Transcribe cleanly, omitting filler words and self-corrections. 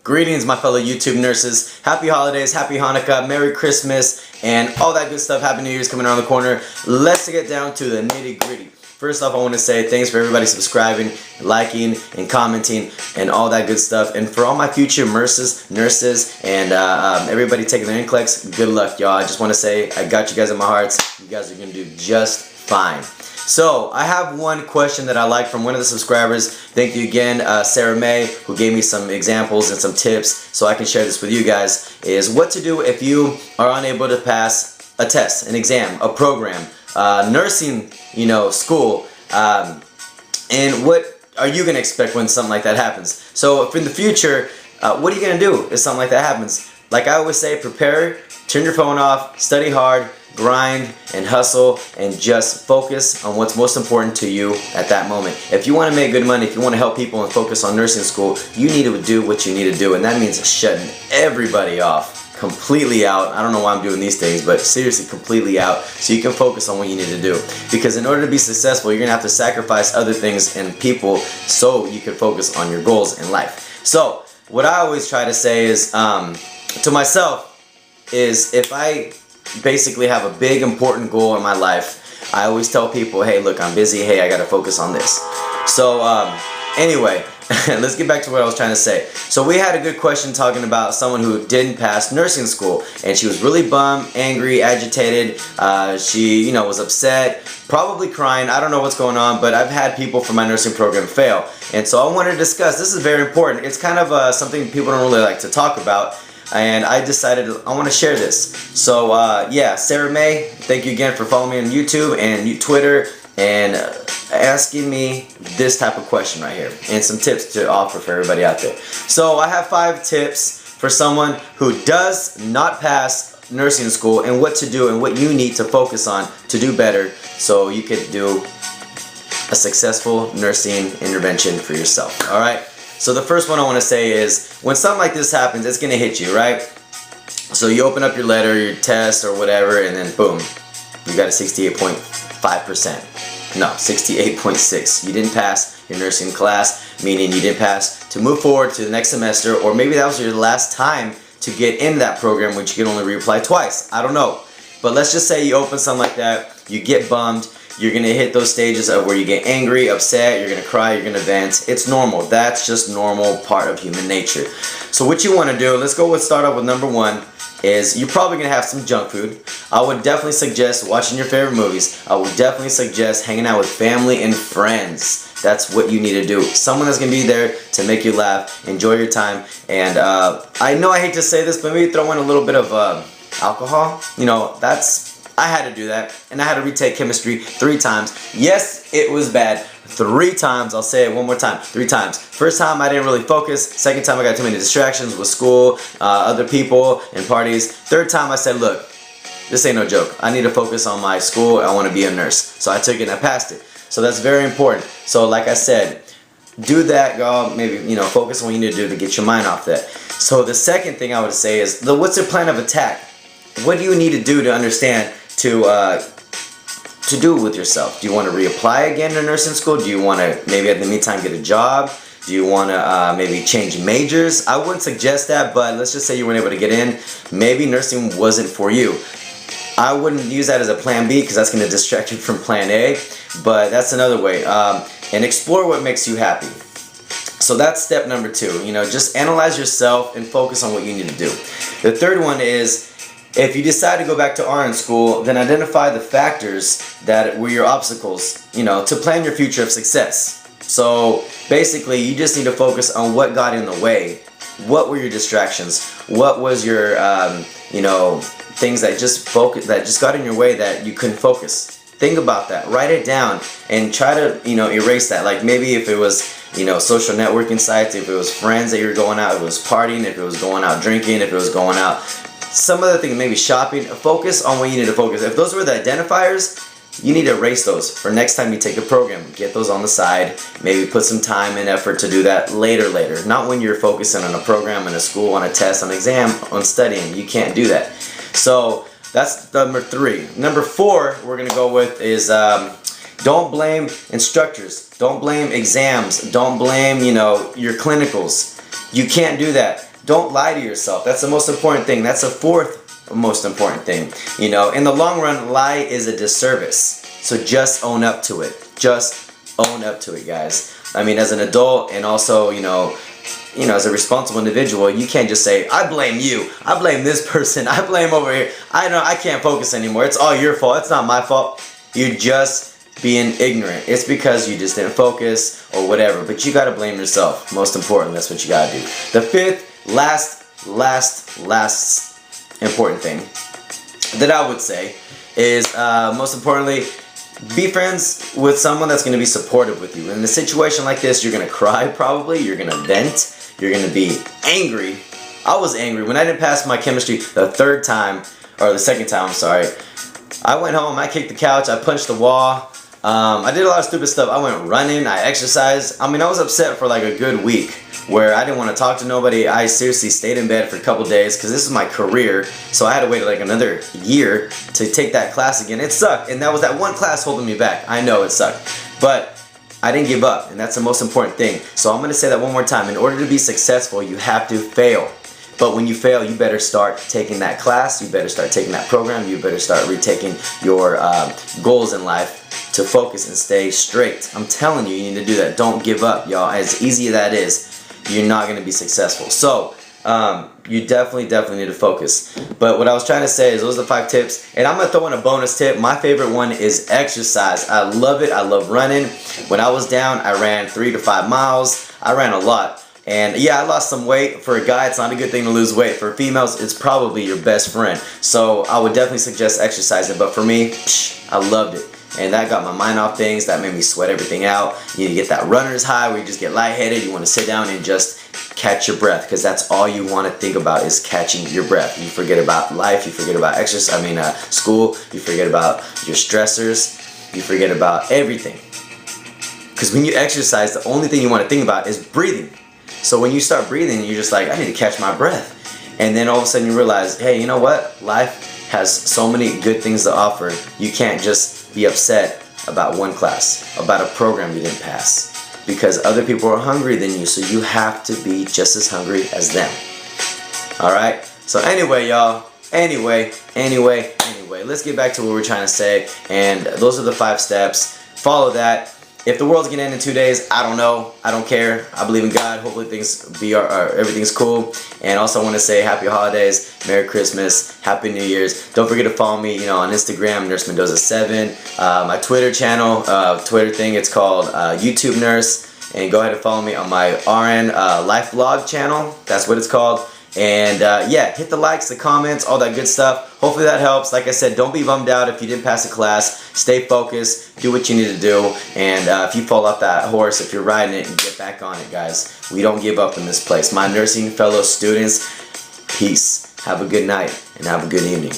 Greetings, my fellow YouTube nurses. Happy holidays, happy Hanukkah, Merry Christmas, and all that good stuff. Happy New Year's coming around the corner. Let's get down to the nitty gritty. First off, I want to say thanks for everybody subscribing, liking, and commenting, and all that good stuff. And for all my future nurses, and everybody taking their NCLEX, good luck, y'all. I just want to say I got you guys in my hearts. You guys are going to do just fine. So, I have one question that I like from one of the subscribers. Thank you again, Sarah May, who gave me some examples and some tips so I can share this with you guys, is what to do if you are unable to pass a test, an exam, a program, nursing, school, and what are you going to expect when something like that happens? So, if in the future, what are you going to do if something like that happens? Like I always say, prepare, turn your phone off, study hard, grind and hustle, and just focus on what's most important to you at that moment. If you want to make good money, if you want to help people and focus on nursing school, you need to do what you need to do, and that means shutting everybody off, completely out. I don't know why I'm doing these things, but seriously, completely out, so you can focus on what you need to do. Because in order to be successful, you're going to have to sacrifice other things and people so you can focus on your goals in life. So, what I always try to say is, to myself, is if I basically have a big important goal in my life, I always tell people, hey, look, I'm busy, hey, I gotta focus on this. So anyway, let's get back to what I was trying to say. So we had a good question talking about someone who didn't pass nursing school, and she was really bummed, angry, agitated. She was upset, probably crying. I don't know what's going on, but I've had people from my nursing program fail, and so I wanted to discuss. This is very important. It's kind of something people don't really like to talk about, and I decided I want to share this. So yeah, Sarah May, thank you again for following me on YouTube and Twitter and asking me this type of question right here, and some tips to offer for everybody out there. So I have 5 tips for someone who does not pass nursing school, and what to do and what you need to focus on to do better so you could do a successful nursing intervention for yourself. Alright? So the first one I want to say is, when something like this happens, it's going to hit you, right? So you open up your letter, your test, or whatever, and then boom, you got a 68.5%. No, 68.6. You didn't pass your nursing class, meaning you didn't pass to move forward to the next semester, or maybe that was your last time to get in that program, which you can only reapply twice. I don't know. But let's just say you open something like that, you get bummed. You're going to hit those stages of where you get angry, upset, you're going to cry, you're going to vent. It's normal. That's just normal part of human nature. So what you want to do, let's start off with number 1, is you're probably going to have some junk food. I would definitely suggest watching your favorite movies. I would definitely suggest hanging out with family and friends. That's what you need to do. Someone that's going to be there to make you laugh, enjoy your time, and I know I hate to say this, but maybe throw in a little bit of alcohol. I had to do that, and I had to retake chemistry 3 times. Yes, it was bad. 3 times. I'll say it one more time. 3 times. First time, I didn't really focus. Second time, I got too many distractions with school, other people, and parties. Third time, I said, look, this ain't no joke. I need to focus on my school. I want to be a nurse. So I took it and I passed it. So that's very important. So like I said, do that, y'all. Maybe, focus on what you need to do to get your mind off that. So the second thing I would say is, what's the plan of attack? What do you need to do to understand to do with yourself? Do you want to reapply again to nursing school? Do you want to maybe at the meantime get a job? Do you want to maybe change majors? I wouldn't suggest that, but let's just say you weren't able to get in. Maybe nursing wasn't for you. I wouldn't use that as a plan B, because that's going to distract you from plan A, but that's another way. And explore what makes you happy. So that's step number 2. Just analyze yourself and focus on what you need to do. The third one is, if you decide to go back to RN school, then identify the factors that were your obstacles, to plan your future of success. So basically, you just need to focus on what got in the way. What were your distractions? What was your, things that just got in your way that you couldn't focus? Think about that. Write it down and try to, erase that. Like maybe if it was, social networking sites, if it was friends that you were going out, if it was partying, if it was going out drinking, if it was going out, some other things, maybe shopping. Focus on what you need to focus. If those were the identifiers, you need to erase those for next time you take the program. Get those on the side. Maybe put some time and effort to do that later. Not when you're focusing on a program, in a school, on a test, on an exam, on studying. You can't do that. So that's number 3. Number 4 we're going to go with is don't blame instructors. Don't blame exams. Don't blame, your clinicals. You can't do that. don't lie to yourself. That's the most important thing. That's the fourth most important thing. You know, in the long run, lie is a disservice. So just own up to it. Just own up to it, guys. I mean, as an adult and also, you know, as a responsible individual, you can't just say, I blame you, I blame this person, I blame over here. I can't focus anymore. It's all your fault. It's not my fault. You're just being ignorant. It's because you just didn't focus or whatever. But you gotta blame yourself. Most important, that's what you gotta do. The fifth, last important thing that I would say is, most importantly, be friends with someone that's going to be supportive with you. In a situation like this, you're going to cry probably, you're going to vent, you're going to be angry. I was angry when I didn't pass my chemistry the second time, I'm sorry. I went home, I kicked the couch, I punched the wall. I did a lot of stupid stuff. I went running, I exercised. I mean, I was upset for like a good week where I didn't want to talk to nobody. I seriously stayed in bed for a couple days because this is my career. So I had to wait like another year to take that class again. It sucked, and that was that one class holding me back. I know it sucked, but I didn't give up, and that's the most important thing. So I'm going to say that one more time. In order to be successful, you have to fail. But when you fail, you better start taking that class, you better start taking that program, you better start retaking your goals in life to focus and stay straight. I'm telling you, you need to do that. Don't give up, y'all. As easy as that is, you're not going to be successful. So, you definitely need to focus. But what I was trying to say is those are the 5 tips. And I'm going to throw in a bonus tip. My favorite one is exercise. I love it. I love running. When I was down, I ran 3 to 5 miles. I ran a lot. And yeah, I lost some weight. For a guy, it's not a good thing to lose weight. For females, it's probably your best friend. So I would definitely suggest exercising. But for me, I loved it. And that got my mind off things. That made me sweat everything out. You get that runner's high where you just get lightheaded. You want to sit down and just catch your breath, because that's all you want to think about is catching your breath. You forget about life. You forget about school. You forget about your stressors. You forget about everything. Because when you exercise, the only thing you want to think about is breathing. So when you start breathing, you're just like, I need to catch my breath. And then all of a sudden you realize, hey, you know what? Life has so many good things to offer. You can't just be upset about one class, about a program you didn't pass, because other people are hungry than you, so you have to be just as hungry as them. Alright? So anyway, y'all, anyway, let's get back to what we're trying to say. And those are the 5 steps. Follow that. If the world's gonna end in 2 days, I don't know. I don't care. I believe in God. Hopefully everything's cool. And also I want to say happy holidays, Merry Christmas, Happy New Year's. Don't forget to follow me, on Instagram, NurseMendoza7. My Twitter channel, Twitter thing, it's called YouTube Nurse. And go ahead and follow me on my RN Life Vlog channel. That's what it's called. And yeah, hit the likes, the comments, all that good stuff. Hopefully that helps. Like I said, don't be bummed out if you didn't pass a class. Stay focused. Do what you need to do. And if you fall off that horse, if you're riding it, get back on it, guys. We don't give up in this place. My nursing fellow students, peace. Have a good night and have a good evening.